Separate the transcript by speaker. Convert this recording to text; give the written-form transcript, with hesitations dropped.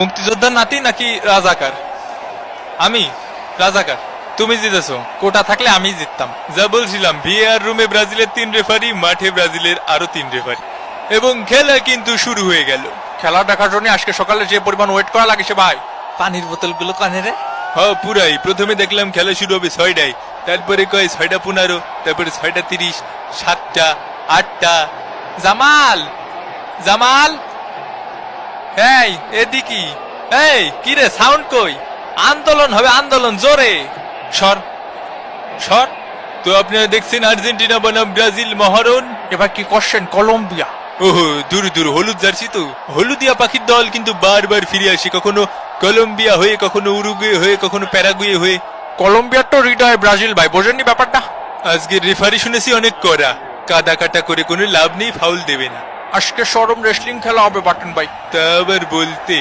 Speaker 1: মুক্তিযোদ্ধার নাতি নাকি রাজাকার? আমি রাজাকার। তুমি জিতেছো, কোটা থাকলে আমি জিততাম। যা বলছিলাম, ভিএআর রুমে ব্রাজিলের 3 রেফারি, মাঠে ব্রাজিলের আরো 3 রেফারি, এবং খেলা কিন্তু শুরু হয়ে গেল।
Speaker 2: খেলা দেখার জন্য আজকে সকালে যে পরিমাণ ওয়েট করা লাগেছে ভাই।
Speaker 1: পানির বোতলগুলো কানে রে। হ্যাঁ পুরাই। প্রথমে দেখলাম খেলা শুরু হবে 6টায়, তারপরে কয় 6টা 15, তারপরে 6টা 30, 7টা, 8টা। জামাল, জামাল, এই এদিকে। এই কি রে, সাউন্ড কই? আন্দোলন হবে, আন্দোলন, জোরে সর সর। তো আপনারা দেখছেন আর্জেন্টিনা বনাম ব্রাজিল মহারণ।
Speaker 2: এবার কি করছেন? কলম্বিয়া।
Speaker 1: ওহো, দূর দূর হলুদ জার্সি তো। হলুদিয়া পাখির দল কিন্তু বারবার ফিরে আসে, কখনো কলম্বিয়া হয়ে, কখনো উরুগুয়ে হয়ে, কখনো প্যারাগুয়ে হয়ে।
Speaker 2: কলম্বিয়ার তো হৃদয় ব্রাজিল ভাই, বোঝেননি ব্যাপারটা?
Speaker 1: আজকে রেফারি শুনেছি অনেক কড়া, কাদা কাটা করে কোনো লাভ নেই, ফাউল দেবে না।
Speaker 2: আজকে শোরুম রেসলিং খেলা হবে বাটন ভাই।
Speaker 1: তা আবার বলতে।